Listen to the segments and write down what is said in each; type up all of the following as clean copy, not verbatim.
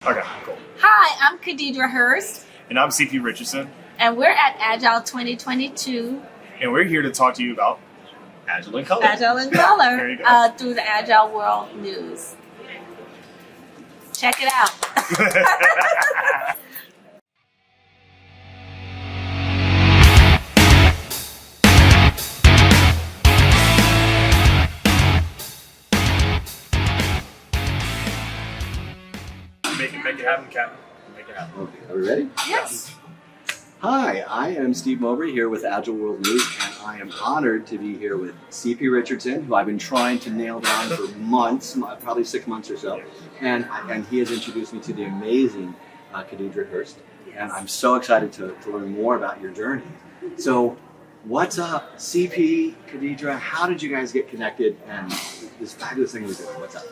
Okay, cool. Hi, I'm Kadidra Hurst. And I'm CP Richardson. And we're at Agile 2022. And we're here to talk to you about Agile in Color. Agile in Color There you go. through the Agile World News. Check it out. Make it happen, Captain. Make it happen. Okay, are we ready? Yes. Hi, I am Steve Mowbray here with Agile World News, and I am honored to be here with CP Richardson, who I've been trying to nail down for months, probably 6 months or so, and he has introduced me to the amazing Kadidra Hurst, and I'm so excited to learn more about your journey. So, what's up, CP, Kadidra? How did you guys get connected, and this fabulous thing we're doing? What's up?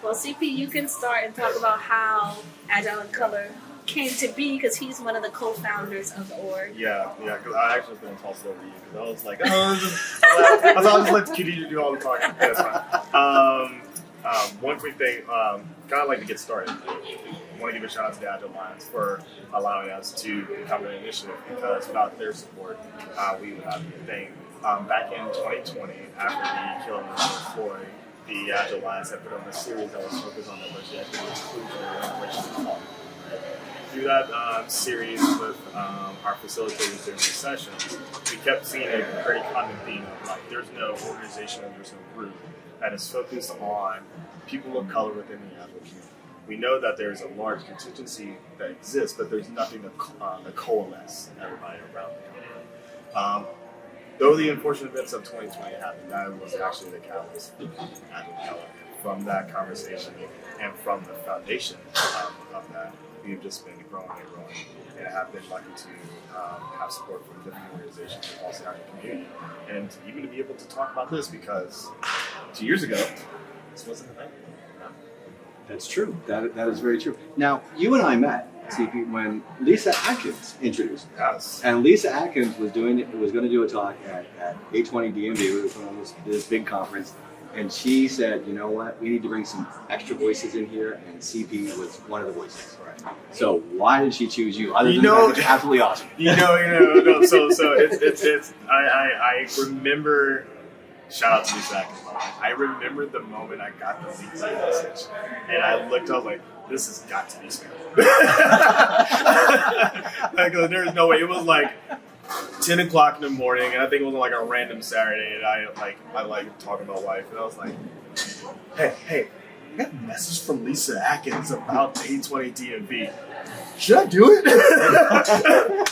Well, CP, you can start and talk about how Agile in Color came to be, because he's one of the co-founders of the org. Yeah, because I actually was going to toss it over to you, because I was like, I thought I'll just let Kadidra do all the talking. That's fine. One quick thing, kind of like to get started. I want to give a shout out to the Agile Alliance for allowing us to become an initiative, because without their support, we would not be a thing. Back in 2020, after the killing of Floyd, the Agile Alliance had put on a series that was focused on diversity, equity, inclusion, and racial. Through that series with our facilitators during the sessions, we kept seeing a very common theme of like, there's no organization, there's no group that is focused on people of color within the Agile community. We know that there's a large contingency that exists, but there's nothing to coalesce everybody around them. Though the unfortunate events of 2020 happened, that was actually the catalyst for Agile Color. From that conversation and from the foundation of that, we've just been growing and growing, and have been lucky to have support from different organizations across the Agile community, and even to be able to talk about this, because 2 years ago, this wasn't a thing. That's true. That is very true. Now, you and I met, CP, when Lisa Atkins introduced me. Yes. And Lisa Atkins was going to do a talk at A20 DMV, which was this big conference, and she said, you know what, we need to bring some extra voices in here, and CP was one of the voices. Right. So why did she choose you? Other than that, it's absolutely awesome. No. So it's I remember. Shout out to Lisa Atkins. I remember the moment I got the LinkedIn message, and I looked. I was like, "This has got to be spam." Like, there's no way. It was like 10 o'clock in the morning, and I think it was like a random Saturday, and I like talking about life, and I was like, "Hey, I got a message from Lisa Atkins about A20 DMV. Should I do it?"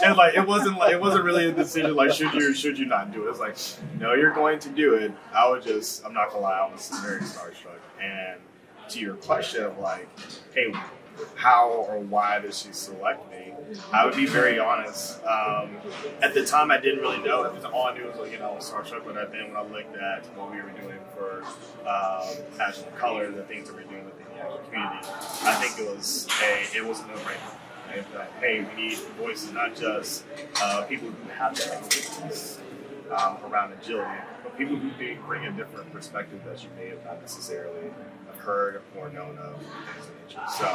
And like it wasn't really a decision like should you not do it. It's like, no, you're going to do it. I'm not gonna lie, I was very starstruck. And to your question of like, hey, how or why did she select me? I would be very honest. At the time, I didn't really know. All I knew was like, I was starstruck. But then when I looked at what we were doing for Agile in Color, the things that we were doing within the Agile community, I think it was a no-brainer. Like, hey, we need voices, not just people who have the expertise around agility, but people who bring a different perspective that you may have not necessarily have heard or known of, things of nature. So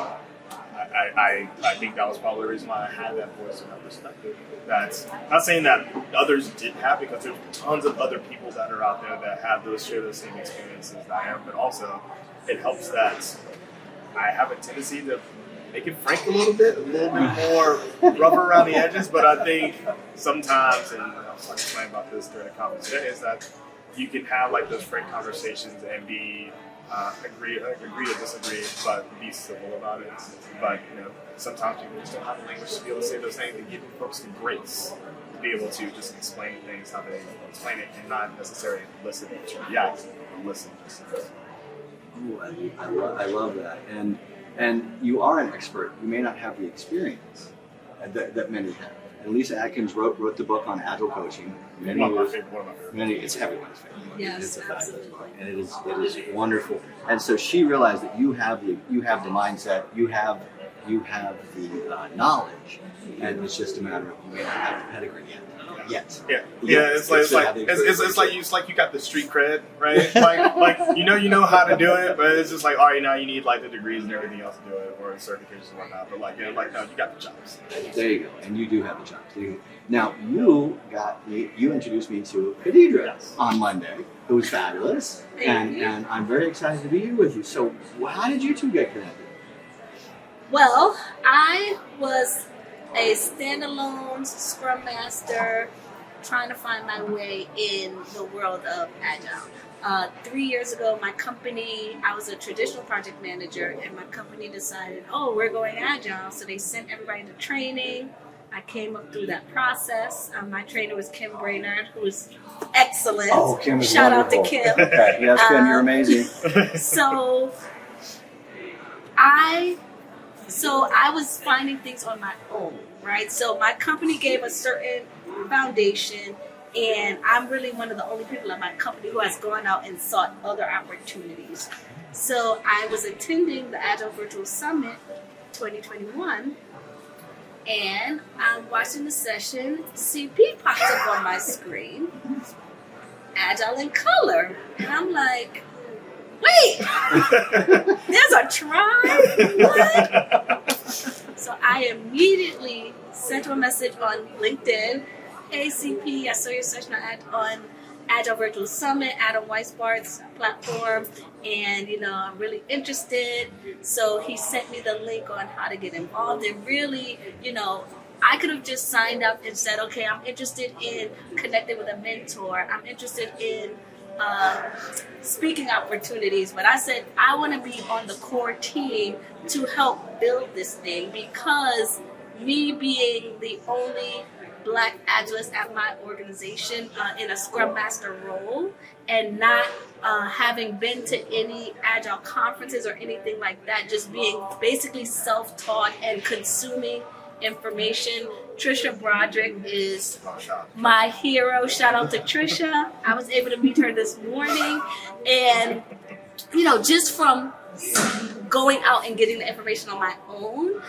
I think that was probably the reason why I had that voice and that perspective. That's not saying that others didn't have, because there's tons of other people that are out there that have share those same experiences that I am, but also it helps that I have a tendency to make it frank a little bit more rubber around the edges, but I think sometimes, and I was explaining about this during the conference today, is that you can have like those frank conversations and be agree to disagree, but be civil about it. But sometimes people just don't have the language to be able to say those things, and give folks the grace to be able to just explain things how they explain it, and not necessarily listen to react, but listen to listen. Ooh, I love that. And you are an expert. You may not have the experience that many have. And Lisa Atkins wrote the book on Agile coaching, Many One of my years. favorite. One of my favorite. It's everyone's favorite. Yes, It's a fact. absolutely. And it is wonderful. And so she realized that you have the mindset, you have the knowledge, and it's just a matter of you may not have the pedigree yet. Yeah. It's like you got the street cred, right? like you know how to do it, but it's just like, all right, now you need like the degrees and everything else to do it, or certifications and whatnot. But no, you got the chops. There you go, and you do have the chops. Now you introduced me to Kadidra on Monday. It was fabulous, and I'm very excited to be here with you. So, how did you two get connected? Well, I was a standalone Scrum Master trying to find my way in the world of Agile. 3 years ago, I was a traditional project manager, and my company decided, we're going Agile. So they sent everybody to training. I came up through that process. My trainer was Kim Brainerd, who was excellent. Oh, Kim is Shout wonderful. out to Kim. Yes, Kim, you're amazing. So I was finding things on my own, right? So my company gave a certain foundation, and I'm really one of the only people at my company who has gone out and sought other opportunities. So I was attending the Agile Virtual Summit 2021, and I'm watching the session. CP pops up on my screen, Agile in color, and I'm like, wait, there's a tribe? What? So I immediately sent him a message on LinkedIn. Hey CP, I saw your session on Agile Virtual Summit, Adam Weisbart's platform, and I'm really interested. So he sent me the link on how to get involved. And really, I could have just signed up and said, okay, I'm interested in connecting with a mentor. I'm interested in speaking opportunities, but I said I want to be on the core team to help build this thing, because me being the only Black Agilist at my organization in a Scrum Master role, and not having been to any Agile conferences or anything like that, just being basically self-taught and consuming information. Trisha Broderick is my hero. Shout out to Trisha. I was able to meet her this morning, and just from going out and getting the information on my own,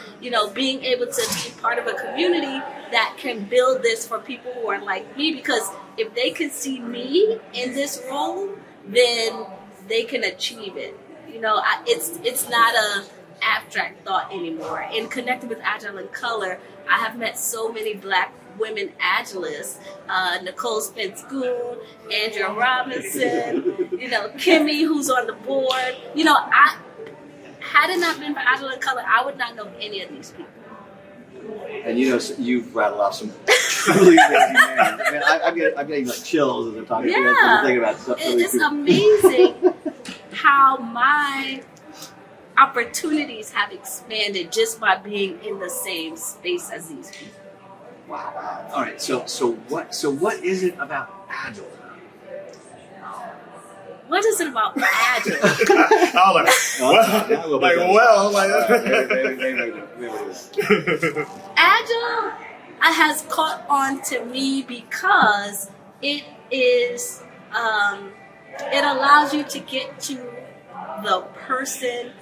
being able to be part of a community that can build this for people who are like me, because if they can see me in this role, then they can achieve it. It's not a abstract thought anymore. In connecting with Agile in Color, I have met so many Black women Agilists, Nicole Spence-Goon, Andrea Robinson, Kimmy, who's on the board. Had it not been for Agile in Color, I would not know any of these people. And you've rattled off some truly amazing names. I mean, I'm getting like chills as I'm talking. Yeah, thinking about stuff. It's amazing how my opportunities have expanded just by being in the same space as these people. Wow. All right. So what is it about Agile? What is it about Agile? Agile has caught on to me because it is it allows you to get to the person,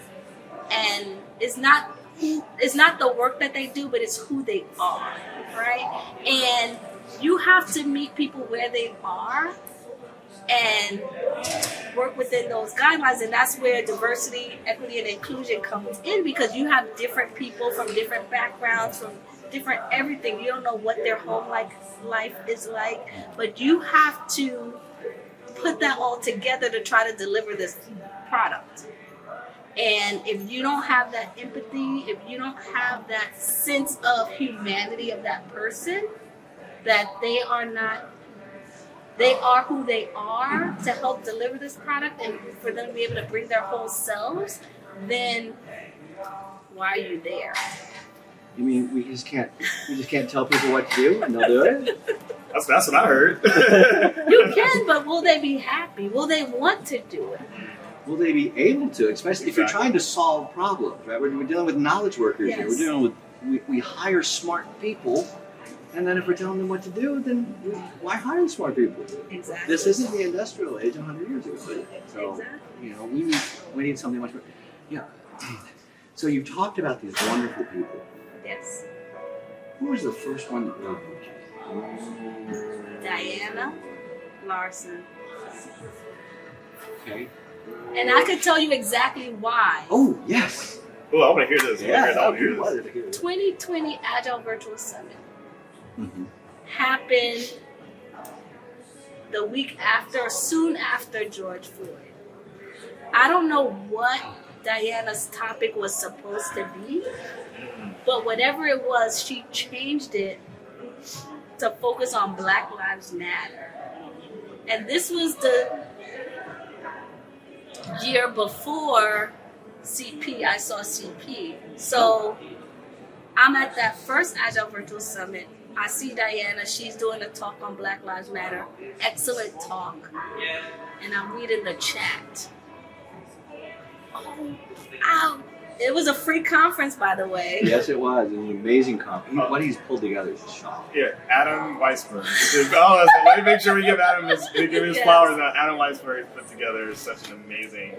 and it's not the work that they do, but it's who they are, right? And you have to meet people where they are and work within those guidelines, and that's where diversity, equity, and inclusion comes in, because you have different people from different backgrounds, from different everything. You don't know what their home life is like, but you have to put that all together to try to deliver this product. And if you don't have that empathy, if you don't have that sense of humanity of that person, that they are who they are to help deliver this product, and for them to be able to bring their whole selves, then why are you there? You mean we just can't tell people what to do and they'll do it? That's what I heard. You can, but will they be happy? Will they want to do it? Will they be able to? Especially if you're trying to solve problems, right? We're dealing with knowledge workers here. We're dealing with we hire smart people And then if we're telling them what to do, then why hire smart people? Exactly. This isn't the industrial age 100 years ago. So, Exactly. you know, we need something much more. Yeah. So you've talked about these wonderful people. Yes. Who was the first one that wrote Diana Larson. Okay. And I could tell you exactly why. Oh, yes. Oh, I want to hear this. I want to hear that this. would be wonderful. 2020 Agile Virtual Summit Mhm. happened the week after, soon after George Floyd. I don't know what Diana's topic was supposed to be, but whatever it was, she changed it to focus on Black Lives Matter. And this was the year before CP, I saw CP. So I'm at that first Agile Virtual Summit. I see Diana, she's doing a talk on Black Lives Matter. Excellent talk. And I'm reading the chat. Oh, ow. It was a free conference, by the way. Yes, it was. It was an amazing conference. What he's pulled together is shocking. Yeah, Adam Weisberg. Oh, let me make sure we give Adam his Yes. flowers. Adam Weisberg put together such an amazing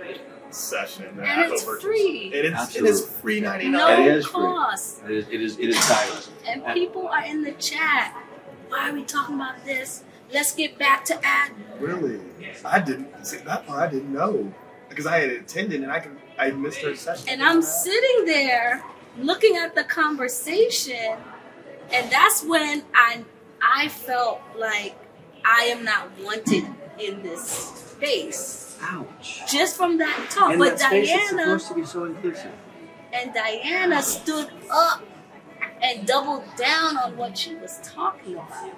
session. And it's free. It is Absolutely. free No 99. It is free. cost. It is fabulous. And people are in the chat. Why are we talking about this? Let's get back to Agile. Really? I didn't see that part. I didn't know because I had attended and I missed her session. And I'm sitting there looking at the conversation, and that's when I felt like I am not wanted in this space. Ouch. Just from that talk. In But that space, it's Diana supposed to be so inclusive. and Diana stood up and doubled down on what she was talking about.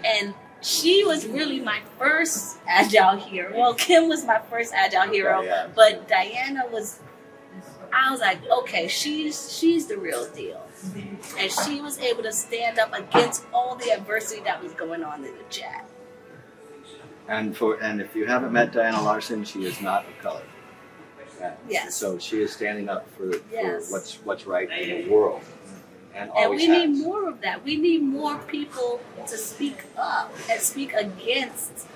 And she was really my first Agile hero. Well, Kim was my first Agile hero, yeah. but Diana was. I was like, okay, she's the real deal, and she was able to stand up against all the adversity that was going on in the chat. And if you haven't met Diana Larson, she is not of color. Yes. So she is standing up for Yes. what's right in the world, and And always we has. need more of that. We need more people to speak up and speak against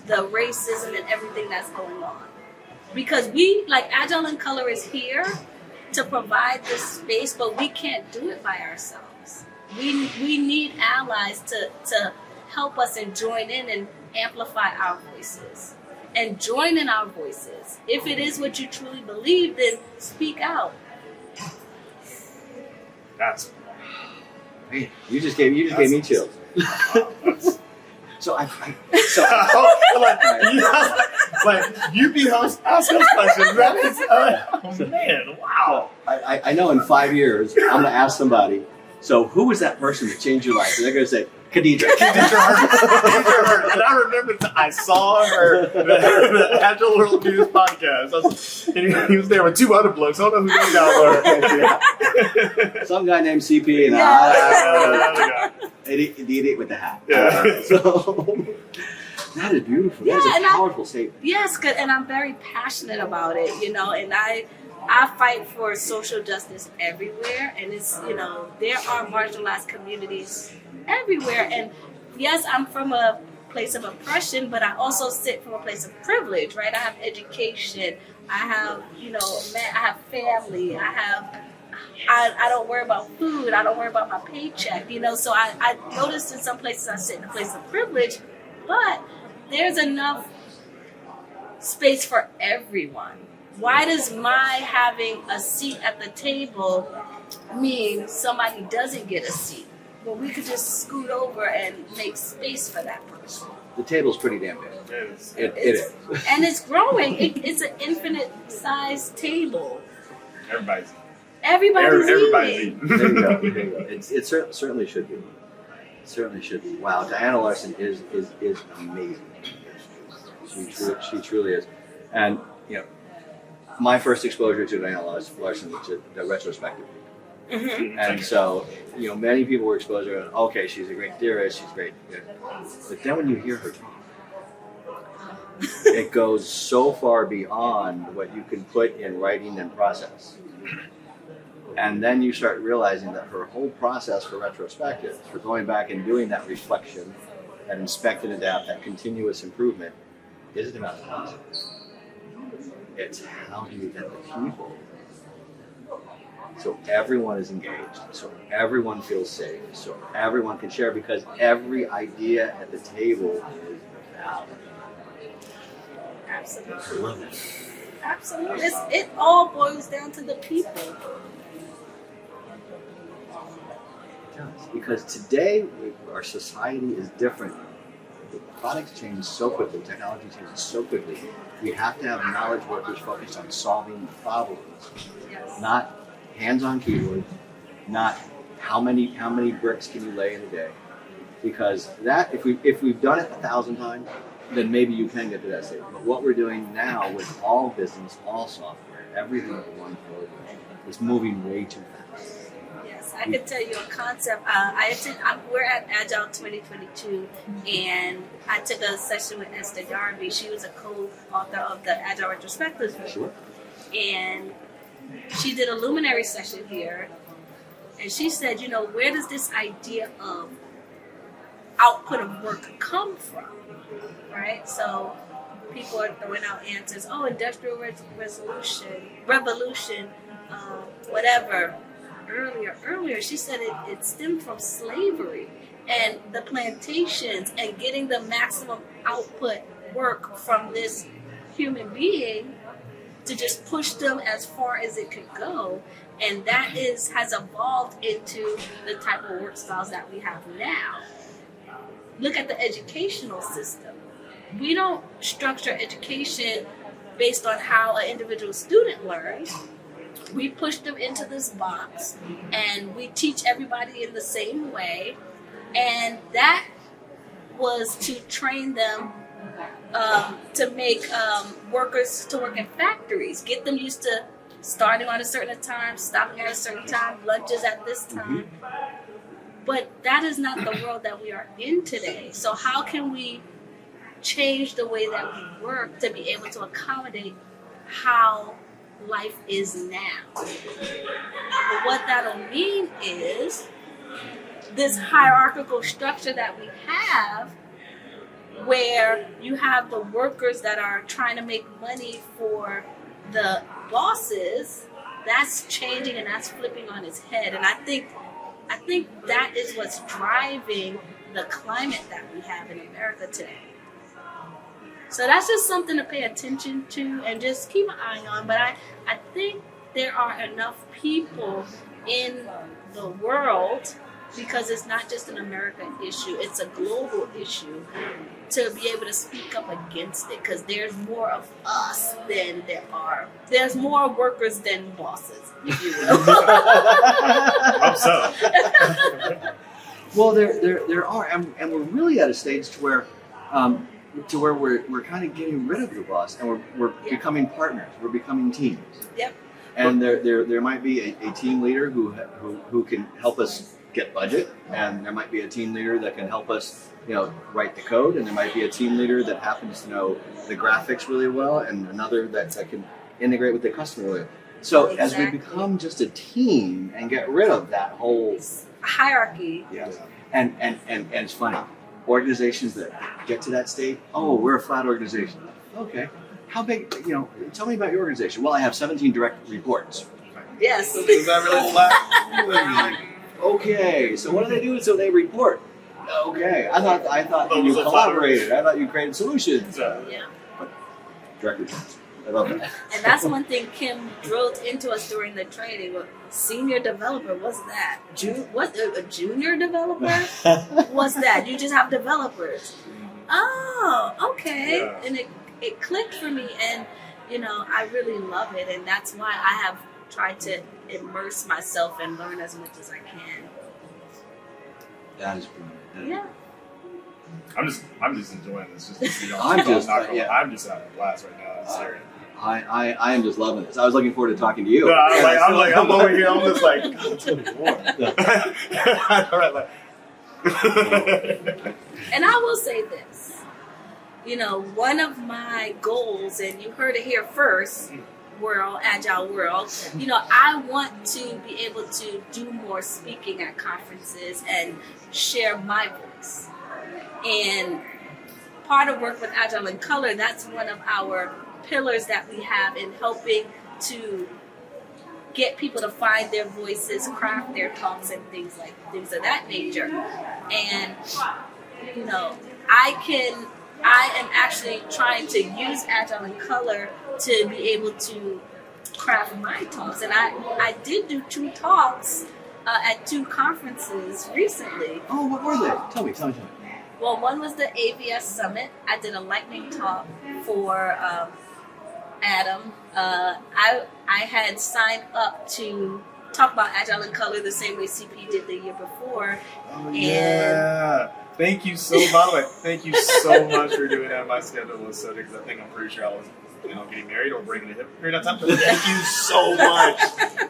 the racism and everything that's going on. Because we, like Agile in Color is here to provide this space, but we can't do it by ourselves. We need allies to help us and join in and amplify our voices. And join in our voices. If it is what you truly believe, then speak out. That's Man, you just gave me chills. So like you be host, ask us questions. That is, oh man, wow. I know in 5 years I'm gonna ask somebody. So who was that person that changed your life? And they're gonna say Kadidra. And I remember I saw her the Agile World News podcast. And he was there with two other blokes. I don't know who those guys were. Some guy named CP and the idiot with the hat. Yeah. So that is beautiful. That is Yeah, a and powerful statement. Yes, good, and I'm very passionate about it, you know, and I fight for social justice everywhere, and it's, you know, there are marginalized communities everywhere, and yes, I'm from a place of oppression, but I also sit from a place of privilege, right? I have education, I have, you know, I have family, I don't worry about food, I don't worry about my paycheck, you know, so I noticed in some places I sit in a place of privilege, but there's enough space for everyone. Why does my having a seat at the table mean somebody doesn't get a seat? Well, we could just scoot over and make space for that person. The table's pretty damn big. It is. And it's growing. It's an infinite sized table. Everybody's Everybody's eating. There you go. There you go. It certainly should be. It certainly should be. Wow, Diana Larson is amazing. She truly is. And you know, my first exposure to Diana Larson was the retrospective. Mm-hmm. And so, you know, many people were exposed to her. Okay, she's a great theorist. She's great. You know. But then when you hear her talk, it goes so far beyond what you can put in writing and process. And then you start realizing that her whole process for retrospective, for going back and doing that reflection, that inspect and adapt, that continuous improvement, isn't about the process. It's how do you get the people so everyone is engaged, so everyone feels safe, so everyone can share, because every idea at the table is valid. Absolutely. I love that. Absolutely. It all boils down to the people. It does. Because today, our society is different. The products change so quickly, technology changes so quickly. We have to have knowledge workers focused on solving problems, Yes. not hands on keyboard, not how many bricks can you lay in a day. Because that, if we've done it 1,000 times, then maybe you can get to that stage. But what we're doing now with all business, all software, everything at one floor is moving way too fast. Yes, I could tell you a concept. We're at Agile 2022, and I took a session with Esther Darby. She was a co-author of the Agile Retrospectives book. Sure. And she did a luminary session here, and she said, where does this idea of output of work come from, right? So people are throwing out answers, industrial revolution, whatever. Earlier, she said it stemmed from slavery and the plantations and getting the maximum output work from this human being to just push them as far as it could go. And that has evolved into the type of work styles that we have now. Look at the educational system. We don't structure education based on how an individual student learns. We push them into this box and we teach everybody in the same way. And that was to train them to make workers to work in factories, get them used to starting on a certain time, stopping at a certain time, lunches at this time. But that is not the world that we are in today. So how can we change the way that we work to be able to accommodate how life is now? But what that'll mean is this hierarchical structure that we have, where you have the workers that are trying to make money for the bosses, that's changing and that's flipping on its head. And I think that is what's driving the climate that we have in America today. So that's just something to pay attention to and just keep an eye on. But I think there are enough people in the world, because it's not just an American issue, it's a global issue, to be able to speak up against it, because there's more of us than there's more workers than bosses, if you will. Hope so. Well, there are, and we're really at a stage to where we're kind of getting rid of the boss, and we're becoming partners. We're becoming teams. Yep. And there might be a team leader who can help us get budget, and there might be a team leader that can help us, write the code, and there might be a team leader that happens to know the graphics really well, and another that can integrate with the customer really well. So as we become just a team and get rid of that whole hierarchy. Yeah. And it's funny. Organizations that get to that state, we're a flat organization. Okay. How big, tell me about your organization. Well, I have 17 direct reports. Yes. Is that really flat? Okay. So what do they do? So they report. Okay. I thought you collaborated. I thought you created solutions. Yeah. Direct reports. I love that. And that's one thing Kim drilled into us during the training. Senior developer, what's that? A junior developer? What's that? You just have developers. Oh, okay. Yeah. And it clicked for me, and I really love it, and that's why I have tried to immerse myself and learn as much as I can. That is brilliant. Yeah. I'm just enjoying this. Just to see y'all. I'm just having a blast right now. It's serious. I am just loving this. I was looking forward to talking to you. No, I'm over here. I'm just like, all right, like. And I will say this, one of my goals, and you heard it here first, world, Agile world, you know, I want to be able to do more speaking at conferences and share my voice. And part of work with Agile in Color, that's one of our pillars that we have in helping to get people to find their voices, craft their talks, and things of that nature. And you know, I am actually trying to use Agile in Color to be able to craft my talks. And I did do 2 talks at 2 conferences recently. Oh, what were they? Tell me. Well, one was the AVS Summit. I did a lightning talk for Adam. I had signed up to talk about Agile in Color the same way CP did the year before. Oh, yeah. Thank you so much for doing that. My schedule was so because I'm pretty sure I was, getting married or breaking a hip period of time. So thank you so much.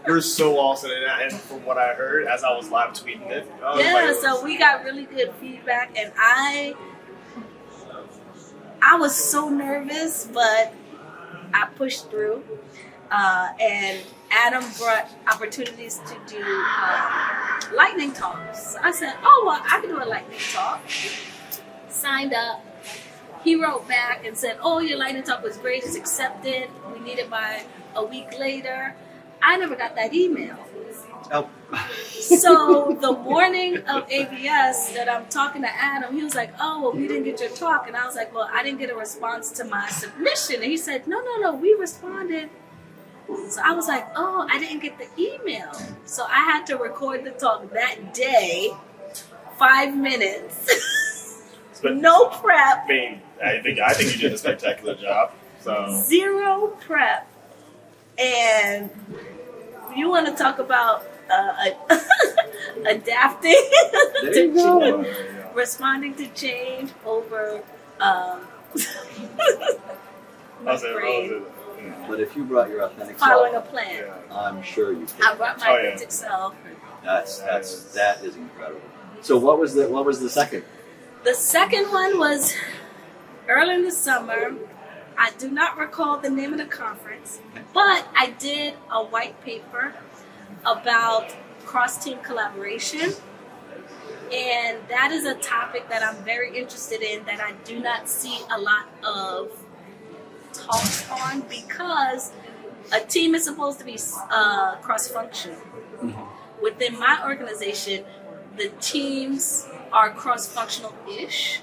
You're so awesome. And from what I heard, as I was live tweeting it, so we got really good feedback, and I was so nervous, but I pushed through. And Adam brought opportunities to do lightning talks. I said, oh, well, I can do a lightning talk. Signed up. He wrote back and said, oh, your lightning talk was great. It's accepted. We need it by a week later. I never got that email. Oh. So the morning of ABS that I'm talking to Adam, he was like, oh, well, we didn't get your talk. And I was like, well, I didn't get a response to my submission. And he said, no, we responded. So I was like, oh, I didn't get the email. So I had to record the talk that day, 5 minutes, no prep. I think you did a spectacular job. So 0 prep. And you want to talk about adapting to change, responding to change over But if you brought your authentic following self, a plan. I'm sure you could. I brought my authentic self. That is incredible. So what was the second? The second one was early in the summer. I do not recall the name of the conference, but I did a white paper about cross-team collaboration. And that is a topic that I'm very interested in that I do not see a lot of talks on, because a team is supposed to be cross-functional. Mm-hmm. Within my organization, the teams are cross-functional-ish.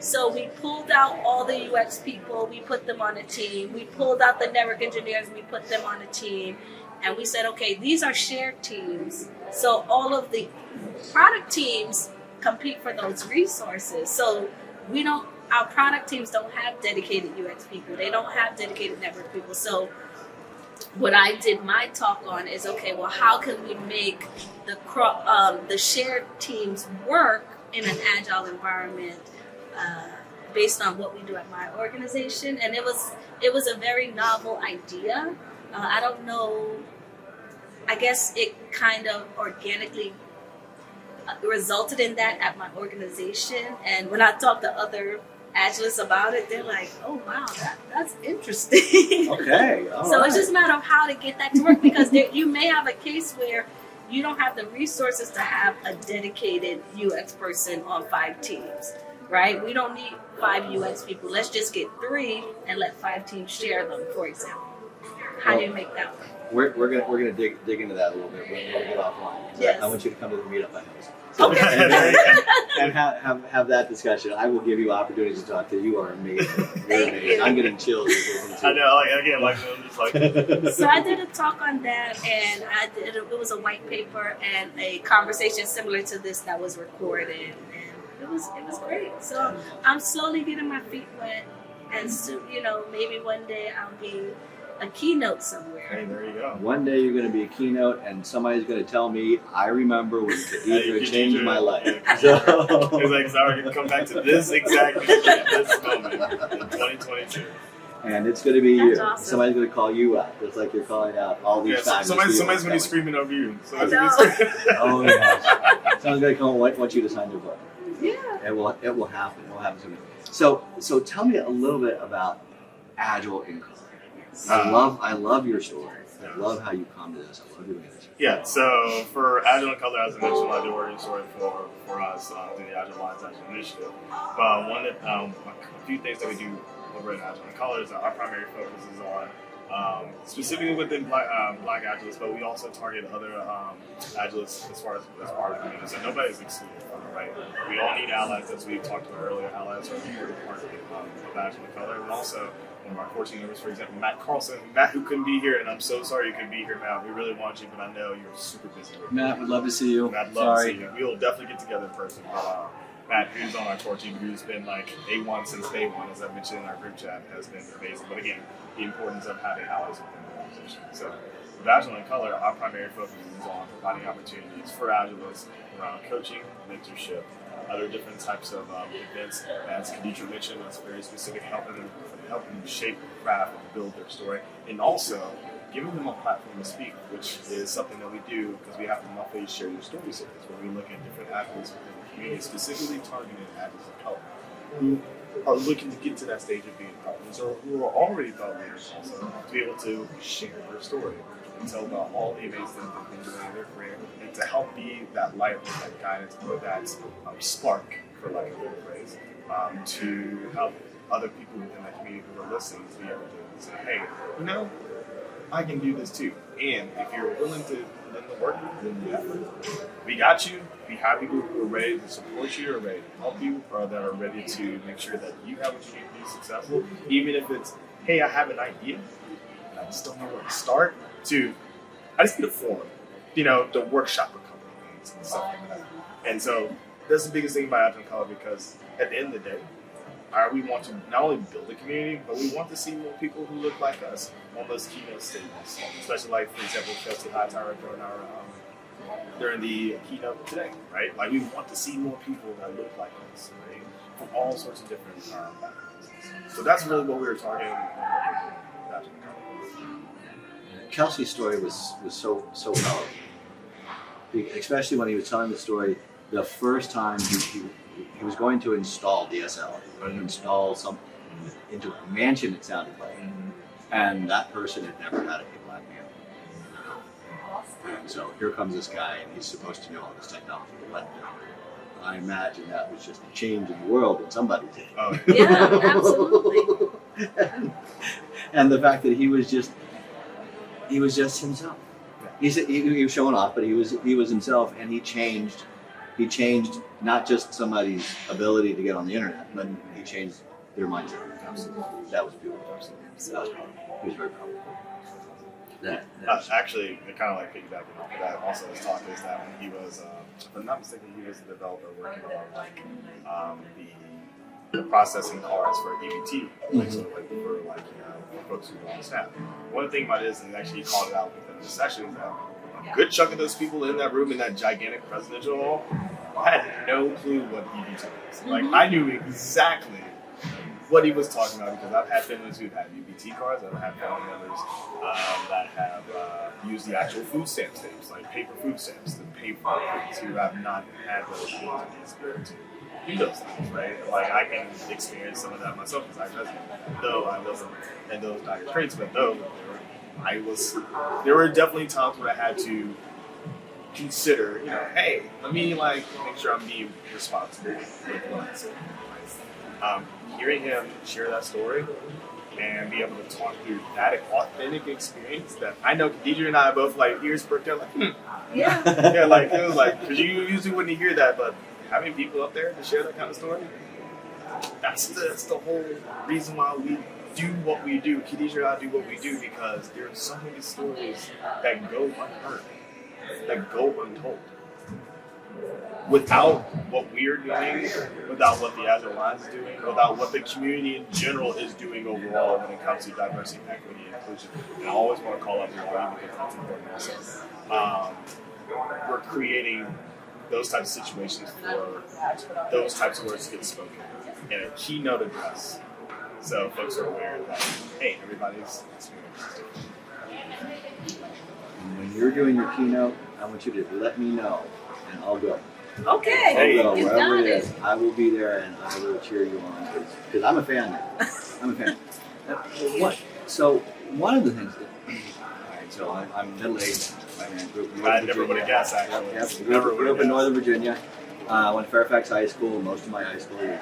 So we pulled out all the UX people, we put them on a team. We pulled out the network engineers, we put them on a team. And we said, okay, these are shared teams. So all of the product teams compete for those resources. So our product teams don't have dedicated UX people. They don't have dedicated network people. So what I did my talk on is, okay, well, how can we make the shared teams work in an agile environment based on what we do at my organization? And it was a very novel idea. I don't know. I guess it kind of organically resulted in that at my organization. And when I talk to other Agilists about it, they're like, oh, wow, that's interesting. Okay. So it's just a matter of how to get that to work, because you may have a case where you don't have the resources to have a dedicated UX person on 5 teams, right? We don't need 5 UX people. Let's just get 3 and let 5 teams share them, for example. How do you make that work? We're gonna dig into that a little bit when we get offline. Yes. I want you to come to the meetup I host. Okay. And have that discussion. I will give you opportunities to talk to. You are amazing. Thank you. I'm getting chills. I know, I'm just like. So I did a talk on that, and it was a white paper and a conversation similar to this that was recorded, and it was great. So I'm slowly getting my feet wet, and so, maybe one day I'll be a keynote somewhere. Hey, there you go. One day you're going to be a keynote, and somebody's going to tell me, I remember when Kadidra changed my life. So. It's like, sorry, you're going to come back to this exact this moment in 2022. And it's going to be you. Awesome. Somebody's going to call you out, just like you're calling out all these times. Somebody's going to be screaming over you. Oh, yeah. Someone's going to come and want you to sign your book. Yeah. It will happen. It will happen soon. So tell me a little bit about Agile in Color. I love your story. I love how you come to this. I love doing this. Yeah, so for Agile and Color, as I mentioned, I do origin story for us through the Agile Lines Agile Initiative. But a few things that we do over at Agile and Color is that our primary focus is on specifically within Black Agilists, but we also target other Agilists as far as part of the community. So nobody's excluded from it, right? We all need allies, as we talked about earlier. Allies are an important part of Agile and Color, and also one of our core team members, for example, Matt Carlson. Matt, who couldn't be here, and I'm so sorry you couldn't be here, Matt. We really want you, but I know you're super busy. Matt, we'd love to see you. Matt, love to see you. We'll definitely get together in person. But, Matt, who's on our core team, who's been like A1 since day one, as I mentioned in our group chat, has been amazing. But again, the importance of having allies within the organization. So, with Agile and Color, our primary focus is on providing opportunities for Agilists around coaching, mentorship, other different types of events. As Kadidra mentioned, that's very specific, helping them shape, craft, and build their story, and also giving them a platform to speak, which is something that we do because we have to monthly share your story series, where we look at different athletes within the community, specifically targeted athletes of color, who are looking to get to that stage of being thought leaders, or who are already thought leaders also, to be able to share their story and tell about all the amazing things they've been doing in their career, and to help be that light, that guidance, or that spark, for lack of a better phrase, to help other people within that community who are listening to be able to say, hey, I can do this too. And if you're willing to put in the work, put in the effort, we got you. We have people who are ready to support you, or ready to help you, or that are ready to make sure that you have what you need to be successful. Even if it's, hey, I have an idea, I just don't know where to start, to, I just need a forum, to workshop a couple of things and stuff like that. And so that's the biggest thing about Agile and Color, because at the end of the day, we want to not only build a community, but we want to see more people who look like us on those keynote stages. Especially like, for example, Chelsea Hightower during the keynote today, right? Like, we want to see more people that look like us, right? From all sorts of different backgrounds. So that's really what we were targeting. Kelsey's story was so powerful, especially when he was telling the story the first time he was going to install DSL, going to install something into a mansion, it sounded like, and that person had never had a black man. And so here comes this guy, and he's supposed to know all this technology. But I imagine that was just a change in the world when somebody did. Oh, yeah, absolutely. And the fact that he was just himself. He was showing off, but he was himself, and he changed not just somebody's ability to get on the internet, but he changed their mindset. Absolutely. That was beautiful. Absolutely. That was powerful. He was very powerful. Actually, it kind of like piggybacking off of that, also his talk is that when he was, if I'm not mistaken, he was a developer working on the processing cards for EBT, so for folks who don't understand. One thing about it is, and actually he called it out within the session, is that a good chunk of those people in that room in that gigantic presidential hall had no clue what EBT was. Like, I knew exactly what he was talking about, because I've had families who've had UBT cards, I've had family members that have used the actual food stamp stamps, like paper food stamps, that pay for foods, who have not had those abilities to do those things, right? Like, I can experience some of that myself as I resident, though I wasn't in those dire traits, but there were definitely times where I had to consider, hey, let me make sure I'm being responsible with what I say. Hearing him share that story and be able to talk through that authentic experience that I know Kadidra and I both ears perked up, Yeah. Yeah, it was because you usually wouldn't hear that, but having people up there to share that kind of story, that's the whole reason why we do what we do. Kadidra and I do what we do, because there are so many stories that go unheard, that go untold. Without what we're doing, without what the Agile Lines is doing, without what the community in general is doing overall when it comes to diversity, equity, and inclusion. And I always want to call out the RE because that's important also. We're creating those types of situations for those types of words to get spoken in a keynote address. So folks are aware that, hey, everybody's experiencing it. When you're doing your keynote, I want you to let me know, and I'll go. Okay, I'll go you wherever got it it. is. I will be there, and I will cheer you on, because I'm a fan now. I'm a fan. What? So one of the things that, all right, so I'm middle-aged. I grew up in I Northern never would Virginia. have guessed, actually. Yep. Never Grew up would've in Northern Virginia. Went to Fairfax High School. Most of my high school was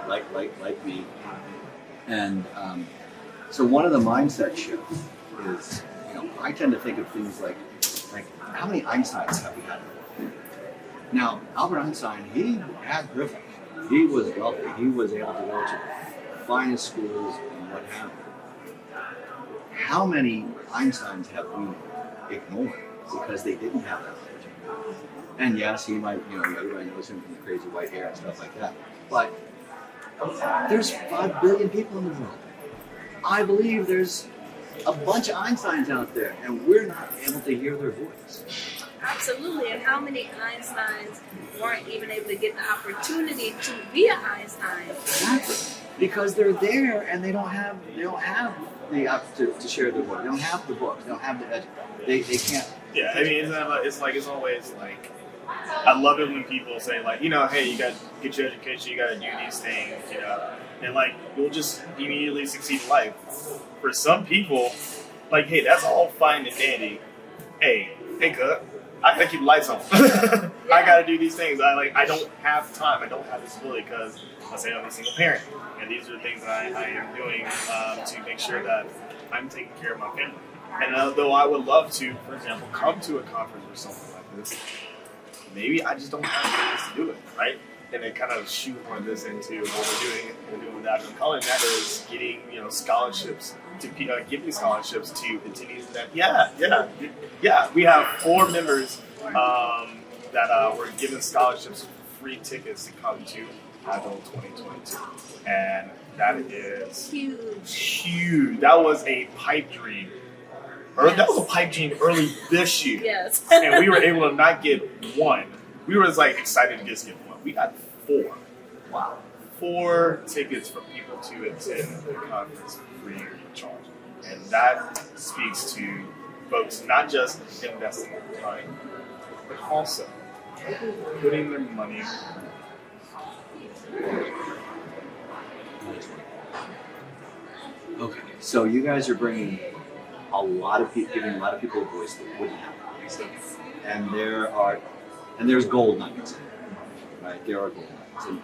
like me. And so one of the mindset shifts is, I tend to think of things like how many Einsteins have we had? Now, Albert Einstein, he had privilege. He was wealthy. He was able to go to the finest schools and what have you. How many Einsteins have we ignored because they didn't have that opportunity? And yes, he might, everybody knows him from the crazy white hair and stuff like that. But there's 5 billion people in the world. I believe there's a bunch of Einsteins out there, and we're not able to hear their voice. Absolutely, and how many Einsteins weren't even able to get the opportunity to be an Einstein? Exactly, because they're there and they don't have the opportunity to share their voice. They don't have the books. They don't have the they can't. Yeah, I mean, it's always like, I love it when people say like, hey, you got to get your education, you got to do these things, and like you'll just immediately succeed in life. For some people, like, hey, that's all fine and dandy. Hey, good. I gotta keep the lights on. I gotta do these things. I don't have time. I don't have this ability because let's say I'm a single parent, and these are the things that I am doing to make sure that I'm taking care of my family. And though I would love to, for example, come to a conference or something like this, maybe I just don't have the space to do it, right? And it kind of shoehorn this into what we're doing with Agile in college. That is getting scholarships to giving scholarships to attendees. That yeah. We have 4 members that were given scholarships, free tickets to come to Agile 2022, and that is huge. That was a pipe dream. That was a pipe dream early this year. Yes. And we were able to not get one. We were excited to just get one. We got 4. Wow. 4 tickets for people to attend the conference free of charge. And that speaks to folks not just investing their time, but also putting their money. Okay, so you guys are bringing a lot of people, giving a lot of people a voice that wouldn't have a voice. And there's gold nuggets, right? There are gold nuggets. And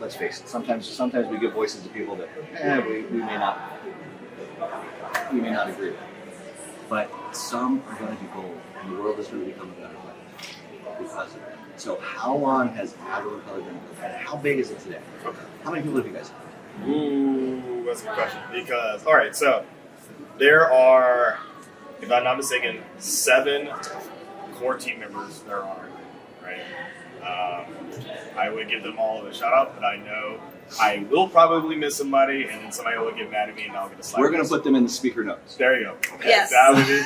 let's face it. Sometimes we give voices to people that we may not agree with, but some are going to be gold, and the world is going to become a better place because of it. So how long has Agile in Color been built, and how big is it today? Okay. How many people have you guys had? Ooh, that's a good question. Because, all right, so there are, if I'm not mistaken, 7 core team members there are, right? I would give them all a shout out, but I know I will probably miss somebody, and then somebody will get mad at me, and I'll get a slap. We're going to put them in the speaker notes. There you go. Okay. Yes. That would be.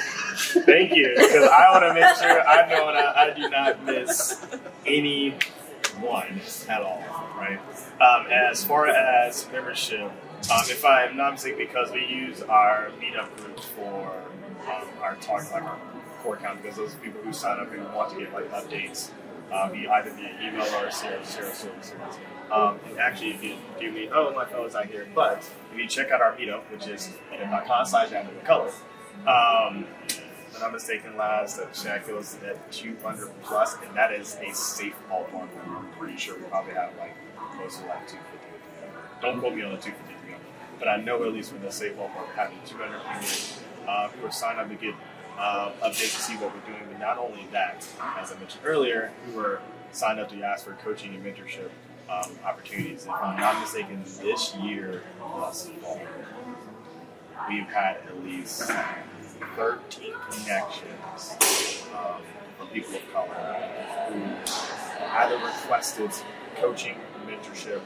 Thank you, because I want to make sure I know I do not miss anyone at all, right? As far as membership, if I'm not mistaken, because we use our Meetup group for our talk, like our core account, because those are people who sign up and want to get updates, either via email or Sarah services. And actually, if you give me, my phone's not here, but if you check out our Meetup, which is meetup.com/AgileColor, if I'm not mistaken, last check, it was at 200 plus, and that is a safe ballpark. I'm pretty sure we probably have close to 250. Don't quote me on the 250, but I know at least from the safe ballpark having 200 people who are signed up to get updates to see what we're doing. But not only that, as I mentioned earlier, we were signed up to ask for coaching and mentorship opportunities. If I'm not mistaken, this year thus far, we've had at least 13 connections from people of color who either requested coaching, mentorship,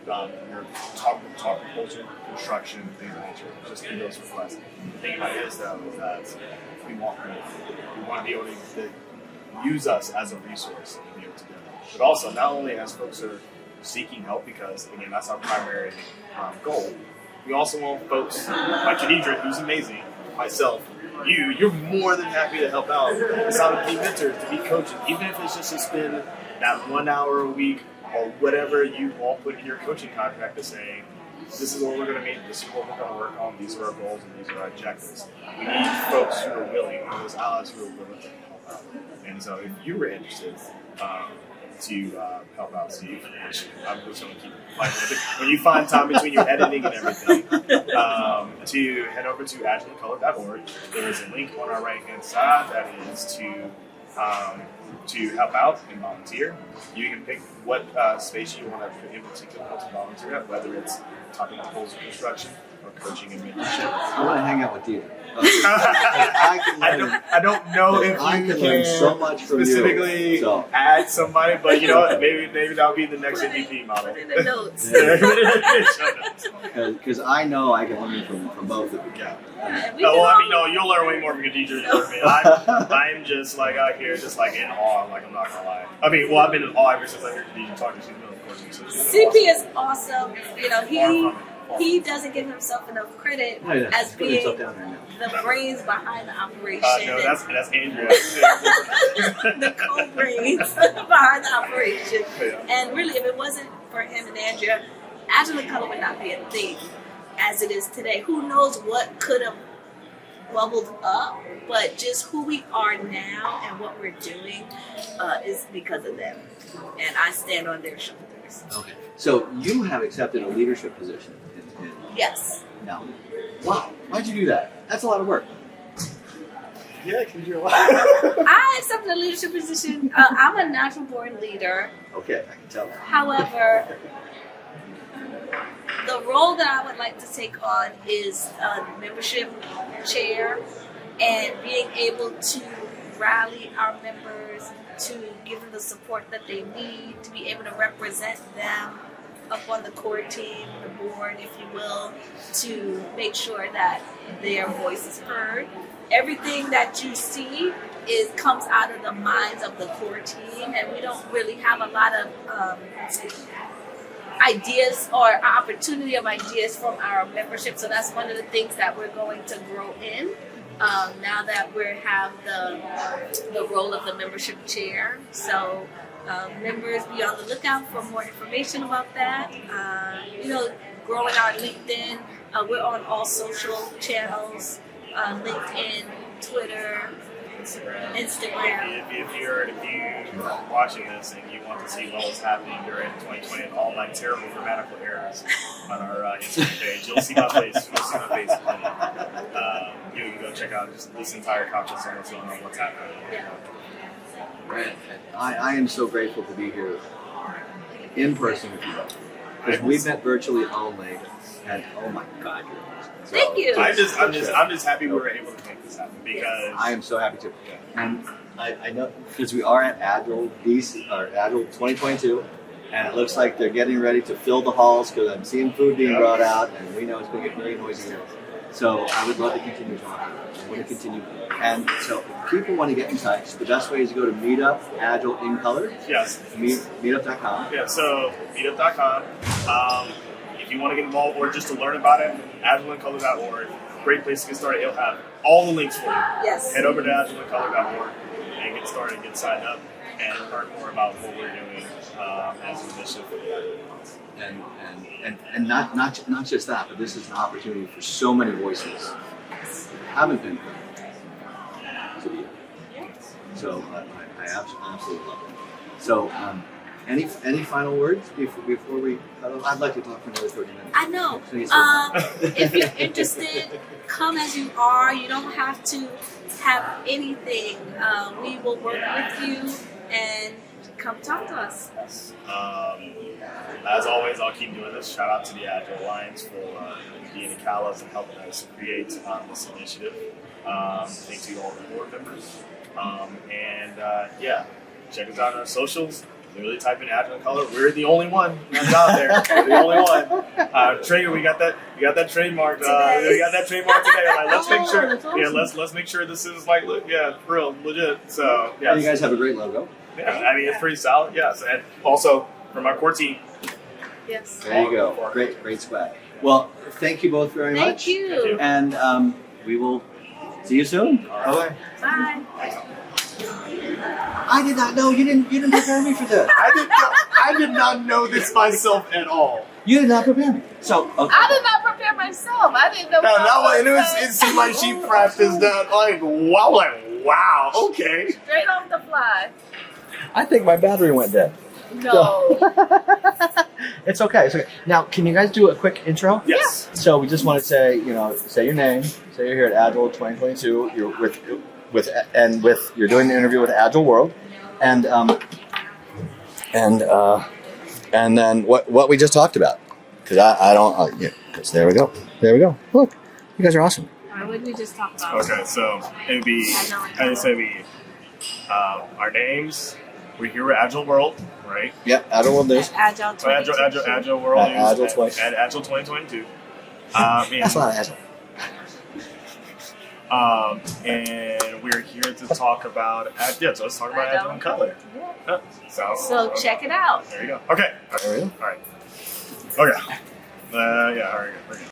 your talk culture, construction, things of that nature. Just through those requests. The thing about it is, though, is that we want to be able to use us as a resource and be able to do that. But also, not only as folks are seeking help, because again, that's our primary goal. We also want folks like Kadidra, who's amazing, myself, you're more than happy to help out. It's not to be mentors, to be coaching, even if it's just to spend that 1 hour a week or whatever you all put in your coaching contract to say, this is what we're going to meet, this is what we're going to work on, these are our goals, and these are our objectives. We need folks who are willing, those allies who are willing to help out. And so if you were interested to help out Steve, which I'm just going to keep fighting with it, when you find time between your editing and everything, to head over to agilecolor.org. There is a link on our right-hand side that is to help out and volunteer. You can pick what space you want to in particular to volunteer at, whether it's topic proposal construction or coaching and mentorship. I want to hang out with Kadidra. I don't know if I you can learn so much from specifically you. So. add somebody, but you know what? Maybe that'll be the next MVP model. Put in the notes. Because I know I can learn from both of you. Yeah. Well, I mean, no, you'll learn way more from Kadidra than me. I'm just like out here, just like in awe. Like I'm not gonna lie. I mean, well, I've been in awe ever since I heard Kadidra talking. She's really courting. So CP is awesome. You know, he doesn't give himself enough credit as being the brains behind the operation. No, that's Andrea. The co-brains behind the operation. Yeah. And really, if it wasn't for him and Andrea, Agile and Color would not be a thing as it is today. Who knows what could have bubbled up, but just who we are now and what we're doing is because of them. And I stand on their shoulders. Okay. So you have accepted a leadership position. Yes. No. Wow. Why'd you do that? That's a lot of work. Yeah, because you're I accepted a leadership position. I'm a natural born leader. Okay, I can tell that. However, the role that I would like to take on is membership chair and being able to rally our members, to give them the support that they need, to be able to represent them up on the core team, the board, if you will, to make sure that their voice is heard. Everything that you see comes out of the minds of the core team, and we don't really have a lot of ideas or opportunity of ideas from our membership. So that's one of the things that we're going to grow in now that we have the role of the membership chair. So members, be on the lookout for more information about that. Growing our LinkedIn. We're on all social channels, LinkedIn, Twitter, Instagram. If you're watching this and you want to see what was happening during 2020 and all my terrible grammatical errors on our Instagram page, you'll see my face. You'll see my face. You can go check out just this entire conference on what's going on, what's happening. Yeah. I am so grateful to be here in person with you both. Because we met virtually only, and oh my God, you're amazing. So, Thank you. I'm just happy we were able to make this happen because I am so happy to. And I know because we are at Agile DC or Agile 2022, and it looks like they're getting ready to fill the halls because I'm seeing food being brought out, and we know it's going to get very noisy here. So I would love to continue talking. I want to continue. And so if people want to get in touch, the best way is to go to Meetup, Agile in Color. Yes. Meetup.com. Yeah, so meetup.com. If you want to get involved or just to learn about it, agileandcolor.org. Great place to get started. It'll have all the links for you. Yes. Head over to agileandcolor.org and get started, get signed up, and learn more about what we're doing as an initiative for the Agile Alliance. And not just that, but this is an opportunity for so many voices haven't been heard to be. So I absolutely love it. So any final words before we? I'd like to talk for another 30 minutes. I know. If you're interested, come as you are. You don't have to have anything. We will work with you and come talk to us. As always, I'll keep doing this. Shout out to the Agile Alliance for being the catalyst and helping us create this initiative. Thanks to all the board members. Check us out on our socials. Literally type in Agile in Color. We're the only one that's out there. We're the only one. Traeger, we got that trademarked. We got that trademarked today. Like, let's make sure. Awesome. Yeah, let's make sure this is like, for real, legit. So yeah. You guys have a great logo. Yeah, I mean it's pretty solid. Yes, and also from our core team. Yes. There you go. Great squad. Well, thank you both very much. Thank you. And we will see you soon. Right. Bye. I did not know you didn't prepare me for this. I did not know this myself at all. You did not prepare me. So okay. I did not prepare myself. I didn't know. No, what I was it seemed like she prepped this down. Wow, okay. straight off the fly. I think my battery went dead. No. It's okay. It's okay. Now, can you guys do a quick intro? Yes. So we just want to say, say your name. Say you're here at Agile 2022. You're you're doing the interview with Agile World, and then what we just talked about. Because I don't. Because there we go. Look, you guys are awesome. All right, what did we just talk about? Okay, so it'd be, I just say our names. We're here at Agile World, right? Yeah, Agile World News. Agile 2022. Agile World News. Agile At Agile 2022. That's not Agile. And we're here to talk about, so let's talk about Agile and Cutler. So check it out. There you go. Okay. There we go. All right. Okay. All right. We're good.